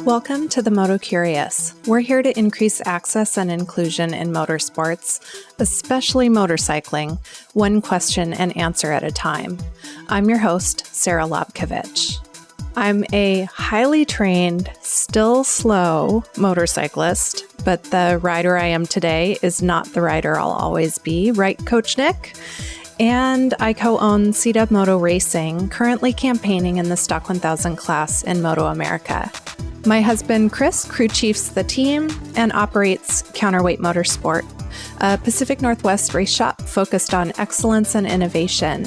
Welcome to the Moto Curious. We're here to increase access and inclusion in motorsports, especially motorcycling, one question and answer at a time. I'm your host, Sarah Lobkovich. I'm a highly trained, still slow motorcyclist, but the rider I am today is not the rider I'll always be, right, Coach Nick? And I co-own CW Moto Racing, currently campaigning in the Stock 1000 class in MotoAmerica. My husband, Chris, crew chiefs the team and operates Counterweight Motorsport, a Pacific Northwest race shop focused on excellence and innovation.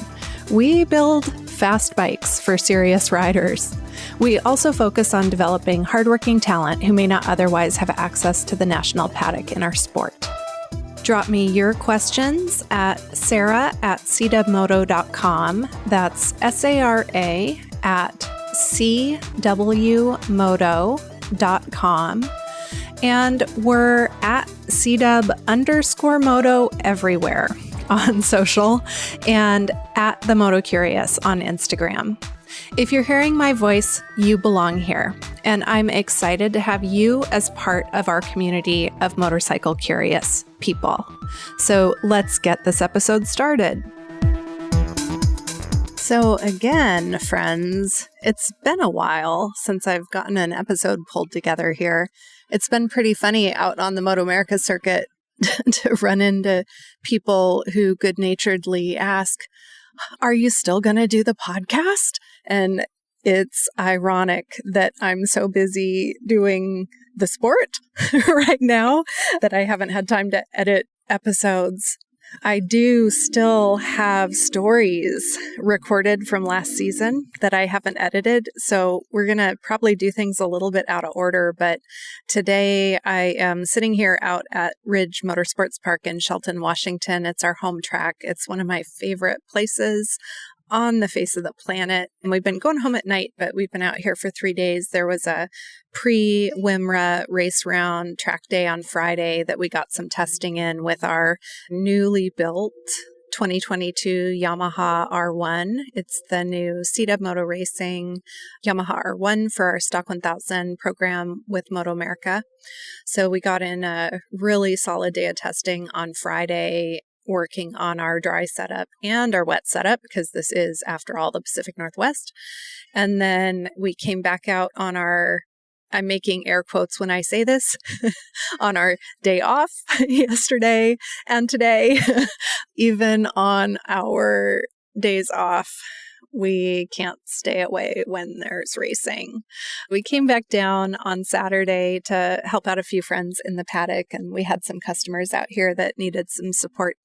We build fast bikes for serious riders. We also focus on developing hardworking talent who may not otherwise have access to the national paddock in our sport. Drop me your questions at sarah@cwmoto.com. That's SARA at cwmoto.com. And we're at CW_Moto everywhere on social and at the Moto Curious on Instagram. If you're hearing my voice, you belong here, and I'm excited to have you as part of our community of motorcycle curious people. So let's get this episode started. So again, friends, it's been a while since I've gotten an episode pulled together here. It's been pretty funny out on the MotoAmerica circuit to run into people who good-naturedly ask, "Are you still going to do the podcast?" And it's ironic that I'm so busy doing the sport right now that I haven't had time to edit episodes. I do still have stories recorded from last season that I haven't edited, so we're going to probably do things a little bit out of order, but today I am sitting here out at Ridge Motorsports Park in Shelton, Washington. It's our home track. It's one of my favorite places on the face of the planet. And we've been going home at night, but we've been out here for 3 days. There was a pre-WMRRA race round track day on Friday that we got some testing in with our newly built 2022 Yamaha R1. It's the new CW Moto Racing Yamaha R1 for our Stock 1000 program with MotoAmerica. So we got in a really solid day of testing on Friday, working on our dry setup and our wet setup, because this is, after all, the Pacific Northwest. And then we came back out on our, I'm making air quotes when I say this, on our day off yesterday and today. Even on our days off, we can't stay away when there's racing. We came back down on Saturday to help out a few friends in the paddock, and we had some customers out here that needed some support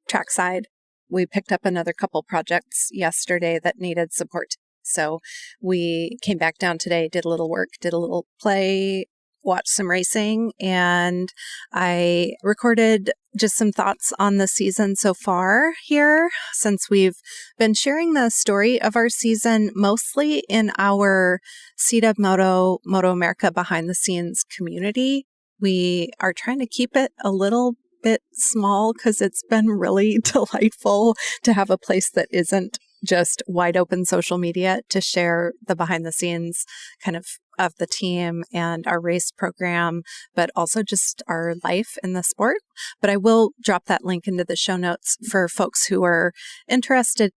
trackside. We picked up another couple projects yesterday that needed support. So we came back down today, did a little work, did a little play, watched some racing, and I recorded just some thoughts on the season so far here, since we've been sharing the story of our season mostly in our CW Moto MotoAmerica behind the scenes community. We are trying to keep it a little bit small because it's been really delightful to have a place that isn't just wide open social media to share the behind the scenes kind of the team and our race program, but also just our life in the sport. But I will drop that link into the show notes for folks who are interested.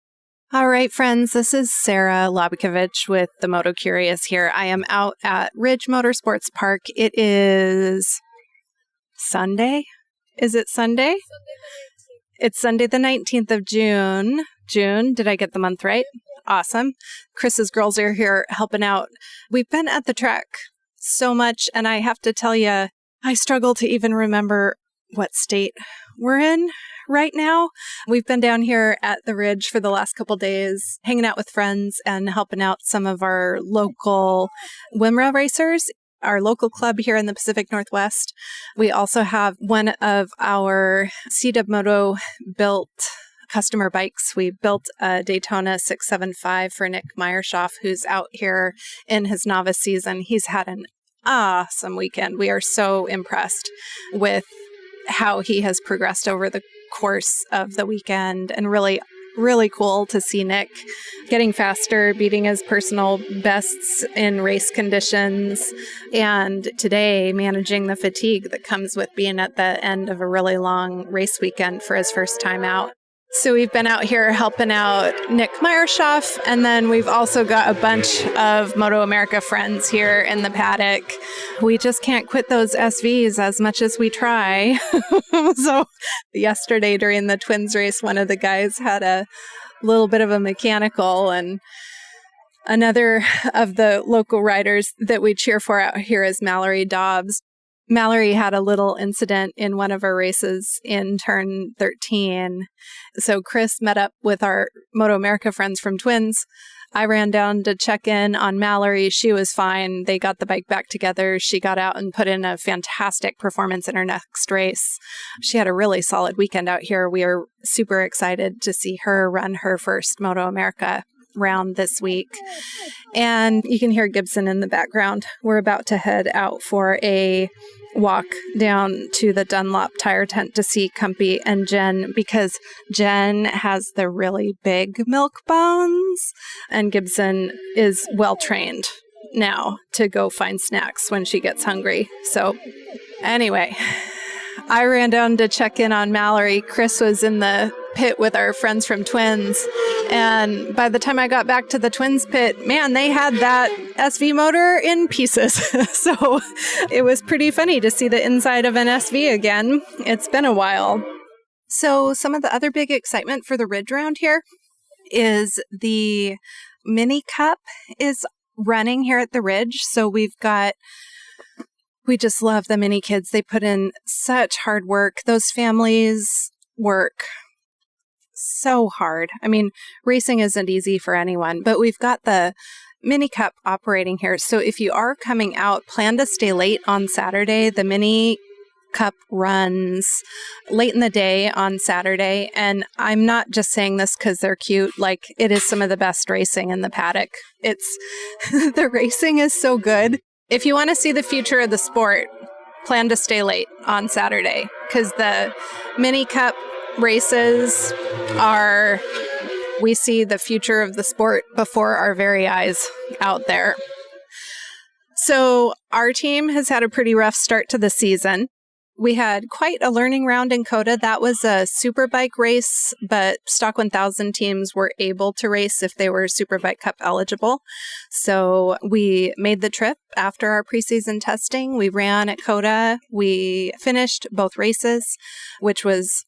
All right, friends, this is Sarah Lobkovich with the Moto Curious here. I am out at Ridge Motorsports Park. It is Sunday. Is it Sunday? It's Sunday the 19th of June. June, did I get the month right? Awesome. Chris's girls are here helping out. We've been at the track so much, and I have to tell you, I struggle to even remember what state we're in right now. We've been down here at the Ridge for the last couple days, hanging out with friends and helping out some of our local WMRRA racers, our local club here in the Pacific Northwest. We also have one of our CW Moto built customer bikes. We built a Daytona 675 for Nick Meyershoff, who's out here in his novice season. He's had an awesome weekend. We are so impressed with how he has progressed over the course of the weekend, and really really cool to see Nick getting faster, beating his personal bests in race conditions, and today managing the fatigue that comes with being at the end of a really long race weekend for his first time out. So we've been out here helping out Nick Meyershoff, and then we've also got a bunch of MotoAmerica friends here in the paddock. We just can't quit those SVs as much as we try. So yesterday during the Twins race, one of the guys had a little bit of a mechanical, and another of the local riders that we cheer for out here is Mallory Dobbs. Mallory had a little incident in one of our races in turn 13. So Chris met up with our MotoAmerica friends from Twins. I ran down to check in on Mallory. She was fine. They got the bike back together. She got out and put in a fantastic performance in her next race. She had a really solid weekend out here. We are super excited to see her run her first MotoAmerica round this week. And you can hear Gibson in the background. We're about to head out for a walk down to the Dunlop tire tent to see Cumpy and Jen, because Jen has the really big milk bones and Gibson is well trained now to go find snacks when she gets hungry. So anyway, I ran down to check in on Mallory. Chris was in the pit with our friends from Twins. And by the time I got back to the Twins pit, man, they had that SV motor in pieces. So it was pretty funny to see the inside of an SV again. It's been a while. So some of the other big excitement for the Ridge round here is the Mini Cup is running here at the Ridge. So we just love the mini kids. They put in such hard work. Those families work so hard. I mean, racing isn't easy for anyone, but we've got the Mini Cup operating here. So if you are coming out, plan to stay late on Saturday. The Mini Cup runs late in the day on Saturday. And I'm not just saying this because they're cute. Like, it is some of the best racing in the paddock. The racing is so good. If you want to see the future of the sport, plan to stay late on Saturday, because the Mini Cup races we see the future of the sport before our very eyes out there. So our team has had a pretty rough start to the season. We had quite a learning round in COTA. That was a Superbike race, but Stock 1000 teams were able to race if they were Superbike Cup eligible. So we made the trip after our preseason testing. We ran at COTA. We finished both races, which was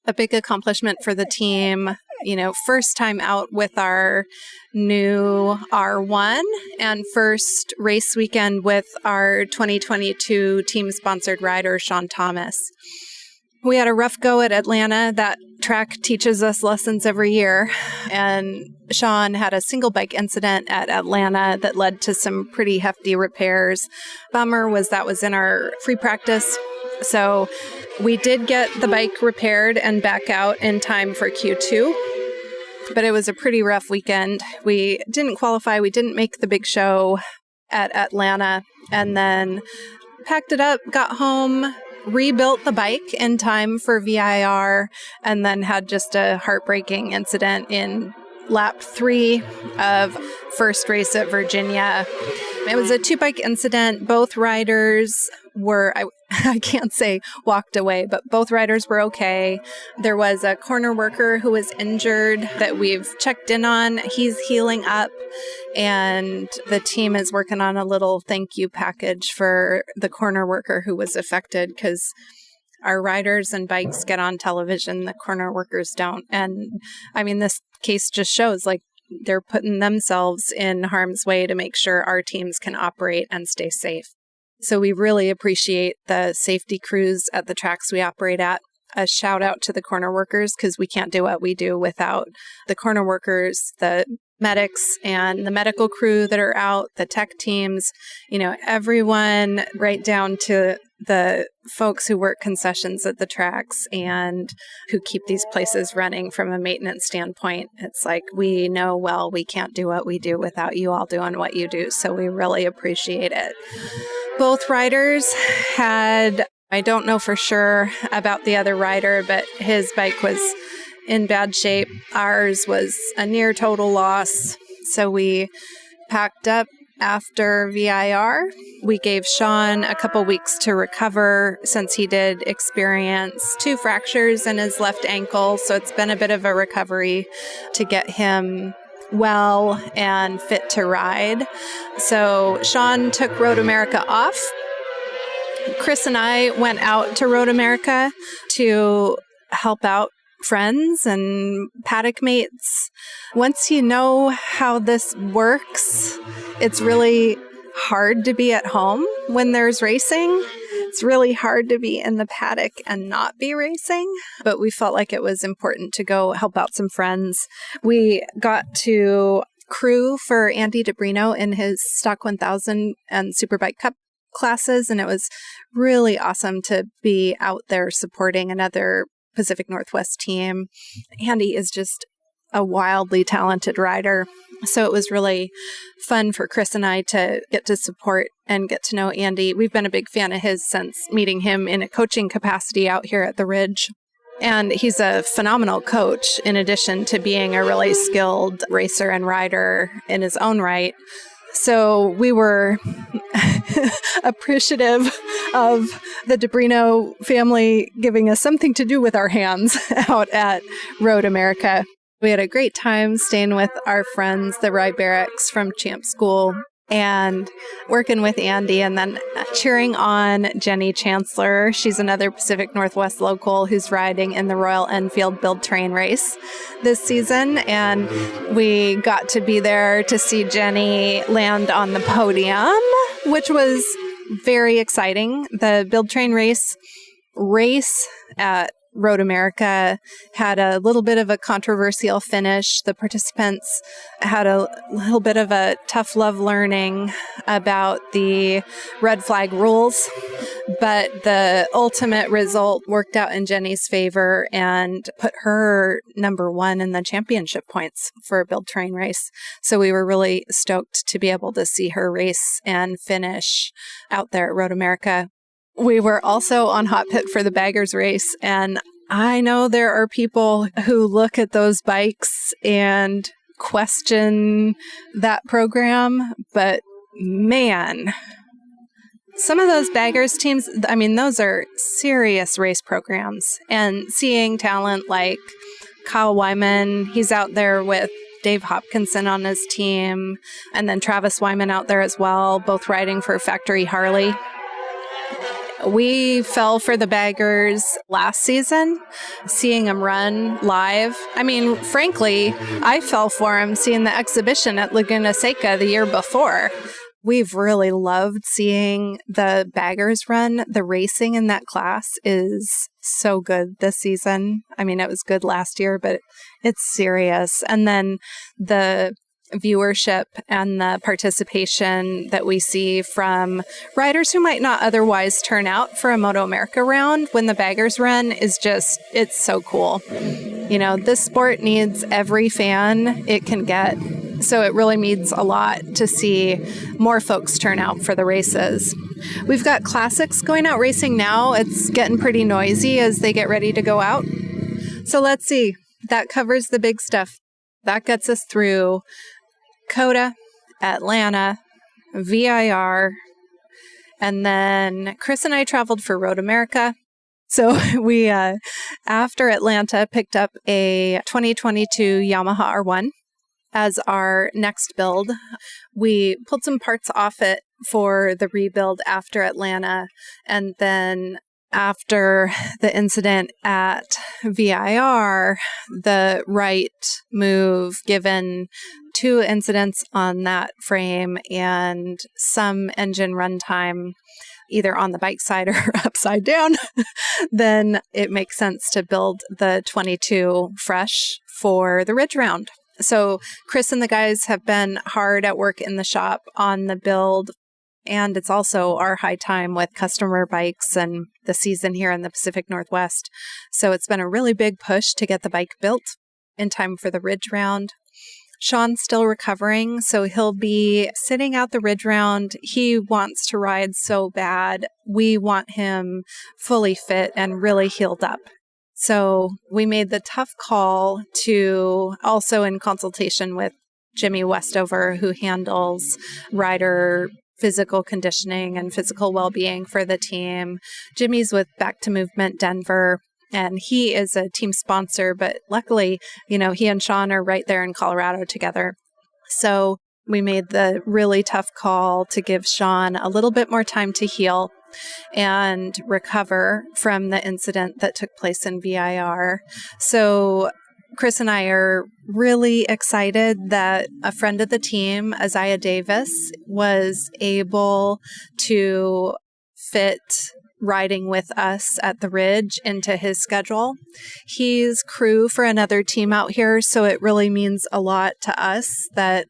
a big accomplishment for the team. You know, first time out with our new R1 and first race weekend with our 2022 team-sponsored rider, Sean Thomas. We had a rough go at Atlanta. That track teaches us lessons every year. And Sean had a single bike incident at Atlanta that led to some pretty hefty repairs. Bummer was that was in our free practice. So we did get the bike repaired and back out in time for Q2, but it was a pretty rough weekend. We didn't qualify. We didn't make the big show at Atlanta, and then packed it up, got home, rebuilt the bike in time for VIR, and then had just a heartbreaking incident in lap 3 of first race at Virginia. It was a 2-bike incident. Both riders were, I can't say walked away, but both riders were okay. There was a corner worker who was injured that we've checked in on. He's healing up, and the team is working on a little thank you package for the corner worker who was affected, because our riders and bikes get on television, the corner workers don't. And I mean, this case just shows like they're putting themselves in harm's way to make sure our teams can operate and stay safe. So we really appreciate the safety crews at the tracks we operate at. A shout out to the corner workers, because we can't do what we do without the corner workers, the medics and the medical crew that are out, the tech teams, everyone right down to the folks who work concessions at the tracks and who keep these places running from a maintenance standpoint. It's like, we know, well, we can't do what we do without you all doing what you do. So we really appreciate it. Both riders had, I don't know for sure about the other rider, but his bike was in bad shape. Ours was a near total loss. So we packed up after VIR. We gave Sean a couple weeks to recover since he did experience 2 fractures in his left ankle. So it's been a bit of a recovery to get him well and fit to ride. So Sean took Road America off. Chris and I went out to Road America to help out friends and paddock mates. Once you know how this works, it's really hard to be at home when there's racing. It's really hard to be in the paddock and not be racing, but we felt like it was important to go help out some friends. We got to crew for Andy DiBrino in his Stock 1000 and Superbike Cup classes, and it was really awesome to be out there supporting another Pacific Northwest team. Andy is just a wildly talented rider. So it was really fun for Chris and I to get to support and get to know Andy. We've been a big fan of his since meeting him in a coaching capacity out here at the Ridge. And he's a phenomenal coach in addition to being a really skilled racer and rider in his own right. So we were appreciative of the DiBrino family giving us something to do with our hands out at Road America. We had a great time staying with our friends, the Rye Barracks from Champ School, and working with Andy, and then cheering on Jenny Chancellor. She's another Pacific Northwest local who's riding in the Royal Enfield Build Train race this season. And we got to be there to see Jenny land on the podium, which was very exciting. The Build Train race at Road America had a little bit of a controversial finish. The participants had a little bit of a tough love learning about the red flag rules, but the ultimate result worked out in Jenny's favor and put her number 1 in the championship points for a Build Train race. So we were really stoked to be able to see her race and finish out there at Road America. We were also on Hot Pit for the Baggers race, and I know there are people who look at those bikes and question that program, but man, some of those Baggers teams, I mean, those are serious race programs. And seeing talent like Kyle Wyman, he's out there with Dave Hopkinson on his team, and then Travis Wyman out there as well, both riding for Factory Harley. We fell for the Baggers last season, seeing them run live. I mean, frankly, I fell for them seeing the exhibition at Laguna Seca the year before. We've really loved seeing the Baggers run. The racing in that class is so good this season. I mean, it was good last year, but it's serious. And then the viewership and the participation that we see from riders who might not otherwise turn out for a MotoAmerica round when the Baggers run is just, it's so cool. You know, this sport needs every fan it can get. So it really means a lot to see more folks turn out for the races. We've got classics going out racing now. It's getting pretty noisy as they get ready to go out. So let's see. That covers the big stuff. That gets us through COTA, Atlanta, VIR, and then Chris and I traveled for Road America. So we, after Atlanta, picked up a 2022 Yamaha R1 as our next build. We pulled some parts off it for the rebuild after Atlanta, and then after the incident at VIR, the right move, given 2 incidents on that frame and some engine runtime, either on the bike side or upside down, then it makes sense to build the 22 fresh for the Ridge round. So Chris and the guys have been hard at work in the shop on the build. And it's also our high time with customer bikes and the season here in the Pacific Northwest. So it's been a really big push to get the bike built in time for the Ridge round. Sean's still recovering, so he'll be sitting out the Ridge round. He wants to ride so bad. We want him fully fit and really healed up. So we made the tough call to, also in consultation with Jimmy Westover, who handles rider physical conditioning and physical well-being for the team. Jimmy's with Back to Movement Denver, and he is a team sponsor, but luckily, he and Sean are right there in Colorado together. So we made the really tough call to give Sean a little bit more time to heal and recover from the incident that took place in VIR. So Chris and I are really excited that a friend of the team, Eziah Davis, was able to fit riding with us at the Ridge into his schedule. He's crew for another team out here, so it really means a lot to us that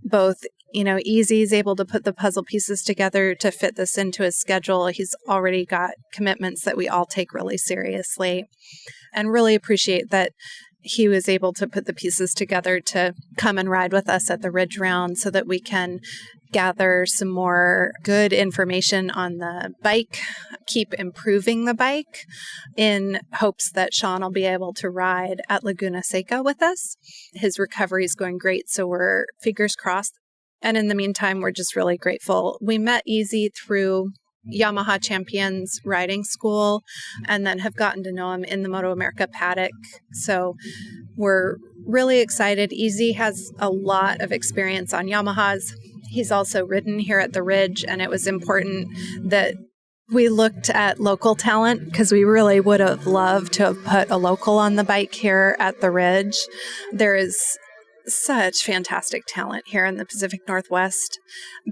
both Easy is able to put the puzzle pieces together to fit this into his schedule. He's already got commitments that we all take really seriously, and really appreciate that he was able to put the pieces together to come and ride with us at the Ridge Round so that we can gather some more good information on the bike, keep improving the bike in hopes that Sean will be able to ride at Laguna Seca with us. His recovery is going great, so we're fingers crossed. And in the meantime, we're just really grateful. We met Easy through Yamaha Champions Riding School and then have gotten to know him in the MotoAmerica paddock. So we're really excited. Easy has a lot of experience on Yamahas. He's also ridden here at the Ridge, and it was important that we looked at local talent because we really would have loved to have put a local on the bike here at the Ridge. There is such fantastic talent here in the Pacific Northwest.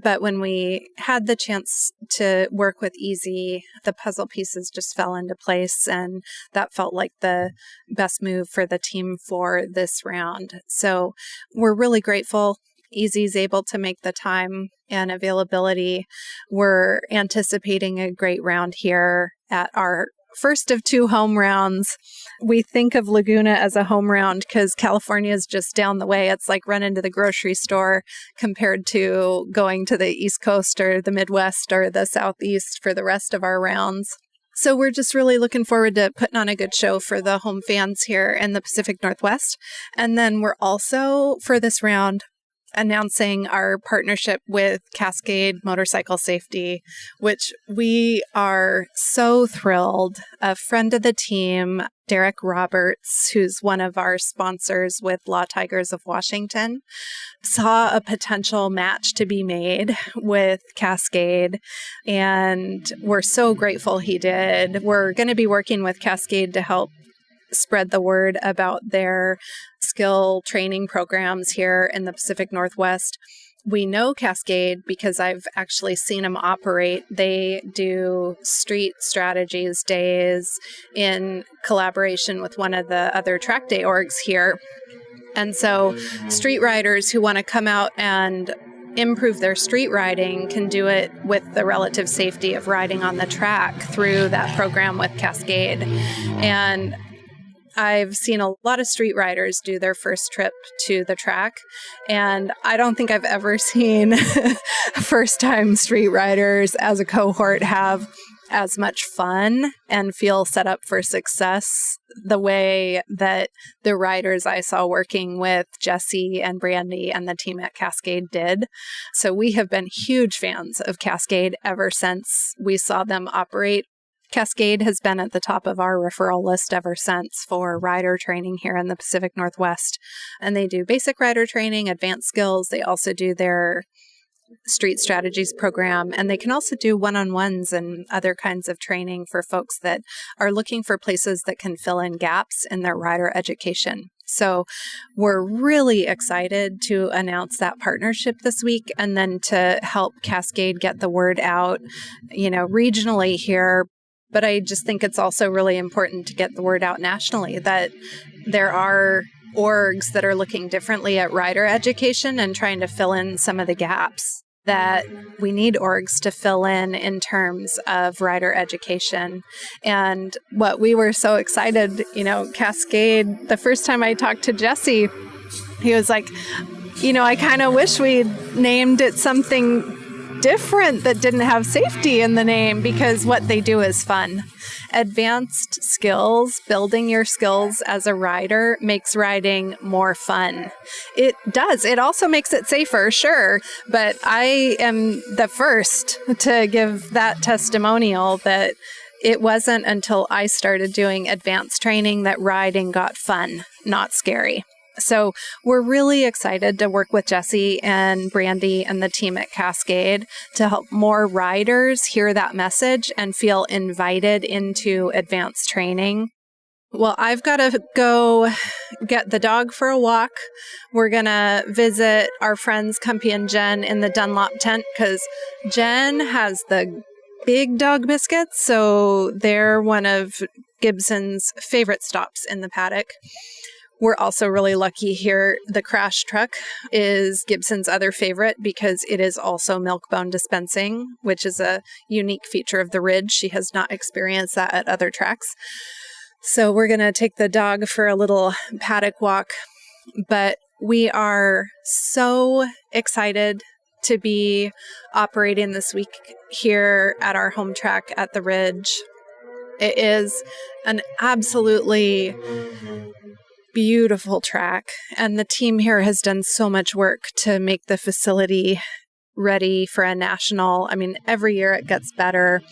But when we had the chance to work with Easy, the puzzle pieces just fell into place, and that felt like the best move for the team for this round. So we're really grateful Easy's able to make the time and availability. We're anticipating a great round here at our first of 2 home rounds. We think of Laguna as a home round because California is just down the way. It's like running to the grocery store compared to going to the East Coast or the Midwest or the Southeast for the rest of our rounds. So we're just really looking forward to putting on a good show for the home fans here in the Pacific Northwest. And then we're also, for this round, announcing our partnership with Cascade Motorcycle Safety, which we are so thrilled. A friend of the team, Derek Roberts, who's one of our sponsors with Law Tigers of Washington, saw a potential match to be made with Cascade, and we're so grateful he did. We're going to be working with Cascade to help spread the word about their skill training programs here in the Pacific Northwest. We know Cascade because I've actually seen them operate. They do street strategies days in collaboration with one of the other track day orgs here. And so street riders who want to come out and improve their street riding can do it with the relative safety of riding on the track through that program with Cascade. And I've seen a lot of street riders do their first trip to the track, and I don't think I've ever seen first-time street riders as a cohort have as much fun and feel set up for success the way that the riders I saw working with Jesse and Brandy and the team at Cascade did. So we have been huge fans of Cascade ever since we saw them operate. Cascade has been at the top of our referral list ever since for rider training here in the Pacific Northwest. And they do basic rider training, advanced skills. They also do their street strategies program, and they can also do one-on-ones and other kinds of training for folks that are looking for places that can fill in gaps in their rider education. So we're really excited to announce that partnership this week, and then to help Cascade get the word out, regionally here. But I just think it's also really important to get the word out nationally that there are orgs that are looking differently at rider education and trying to fill in some of the gaps that we need orgs to fill in terms of rider education. And what we were so excited, Cascade, the first time I talked to Jesse, he was like, I kind of wish we'd named it something different that didn't have safety in the name, because what they do is fun. Advanced skills, building your skills as a rider makes riding more fun. It does. It also makes it safer, sure. But I am the first to give that testimonial that it wasn't until I started doing advanced training that riding got fun, not scary. So we're really excited to work with Jesse and Brandy and the team at Cascade to help more riders hear that message and feel invited into advanced training. Well, I've got to go get the dog for a walk. We're going to visit our friends Cumpy and Jen in the Dunlop tent because Jen has the big dog biscuits, so they're one of Gibson's favorite stops in the paddock. We're also really lucky here. The crash truck is Gibson's other favorite because it is also milk bone dispensing, which is a unique feature of the Ridge. She has not experienced that at other tracks. So we're going to take the dog for a little paddock walk. But we are so excited to be operating this week here at our home track at the Ridge. It is an absolutely beautiful track, and the team here has done so much work to make the facility ready for a national. I mean, every year it gets better.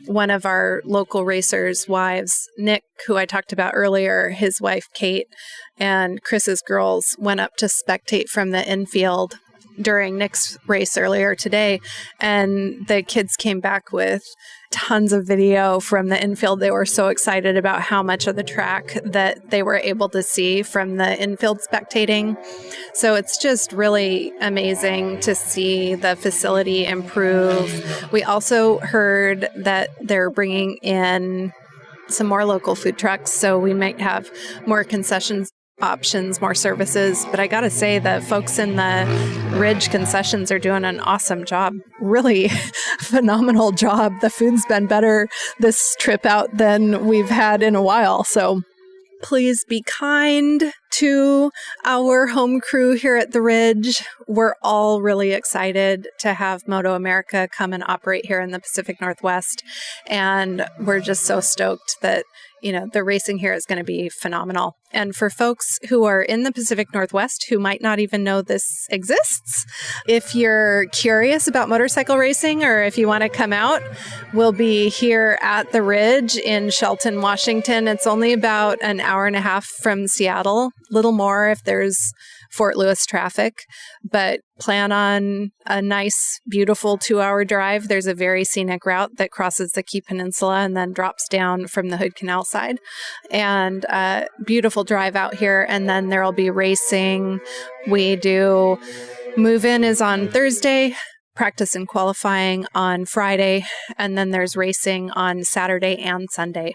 One of our local racers' wives, Nick, who I talked about earlier, his wife, Kate, and Chris's girls went up to spectate from the infield during Nick's race earlier today, and the kids came back with tons of video from the infield. They were so excited about how much of the track that they were able to see from the infield spectating. So it's just really amazing to see the facility improve. We also heard that they're bringing in some more local food trucks, so we might have more concessions options, more services. But I got to say, the folks in the Ridge concessions are doing an awesome job. Really phenomenal job. The food's been better this trip out than we've had in a while. So please be kind to our home crew here at the Ridge. We're all really excited to have MotoAmerica come and operate here in the Pacific Northwest. And we're just so stoked that the racing here is going to be phenomenal. And for folks who are in the Pacific Northwest who might not even know this exists, if you're curious about motorcycle racing or if you want to come out, we'll be here at the Ridge in Shelton, Washington. It's only about an hour and a half from Seattle, a little more if there's Fort Lewis traffic, but plan on a nice, beautiful 2-hour drive. There's a very scenic route that crosses the Key Peninsula and then drops down from the Hood Canal side, and a beautiful drive out here. And then there'll be racing. We do move-in is on Thursday, practice and qualifying on Friday, and then there's racing on Saturday and Sunday.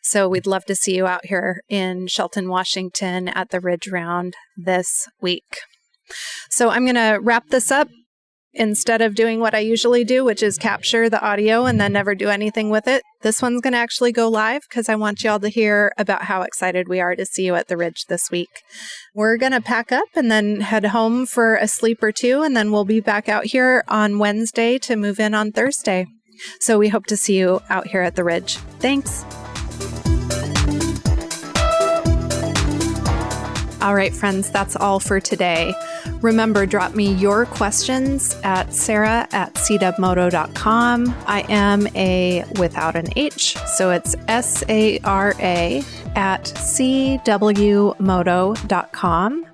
So we'd love to see you out here in Shelton, Washington at the Ridge Round this week. So I'm going to wrap this up. Instead of doing what I usually do, which is capture the audio and then never do anything with it, this one's going to actually go live because I want y'all to hear about how excited we are to see you at the Ridge this week. We're going to pack up and then head home for a sleep or two, and then we'll be back out here on Wednesday to move in on Thursday. So we hope to see you out here at the Ridge. Thanks. All right, friends, that's all for today. Remember, drop me your questions at sarah@cwmoto.com. I am a without an H, so it's SARA@cwmoto.com.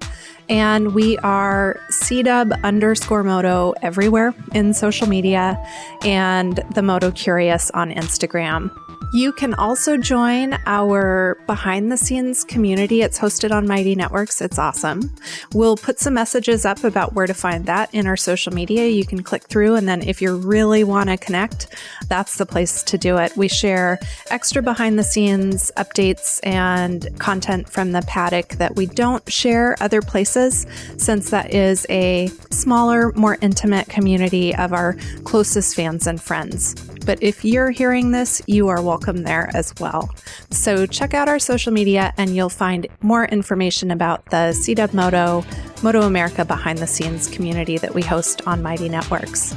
And we are CW_Moto everywhere in social media, and the Moto Curious on Instagram. You can also join our behind the scenes community. It's hosted on Mighty Networks. It's awesome. We'll put some messages up about where to find that in our social media. You can click through, and then if you really want to connect, that's the place to do it. We share extra behind the scenes updates and content from the paddock that we don't share other places, since that is a smaller, more intimate community of our closest fans and friends. But if you're hearing this, you are welcome there as well. So check out our social media and you'll find more information about the CW Moto, MotoAmerica behind the scenes community that we host on Mighty Networks.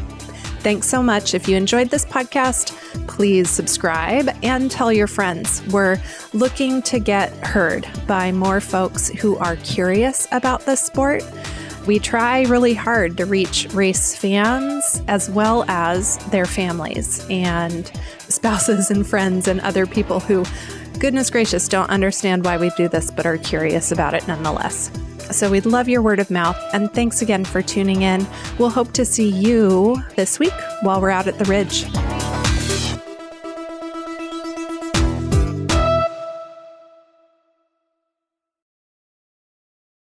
Thanks so much. If you enjoyed this podcast, please subscribe and tell your friends. We're looking to get heard by more folks who are curious about this sport. We try really hard to reach race fans as well as their families and spouses and friends and other people who, goodness gracious, don't understand why we do this but are curious about it nonetheless. So we'd love your word of mouth, and thanks again for tuning in. We'll hope to see you this week while we're out at the Ridge.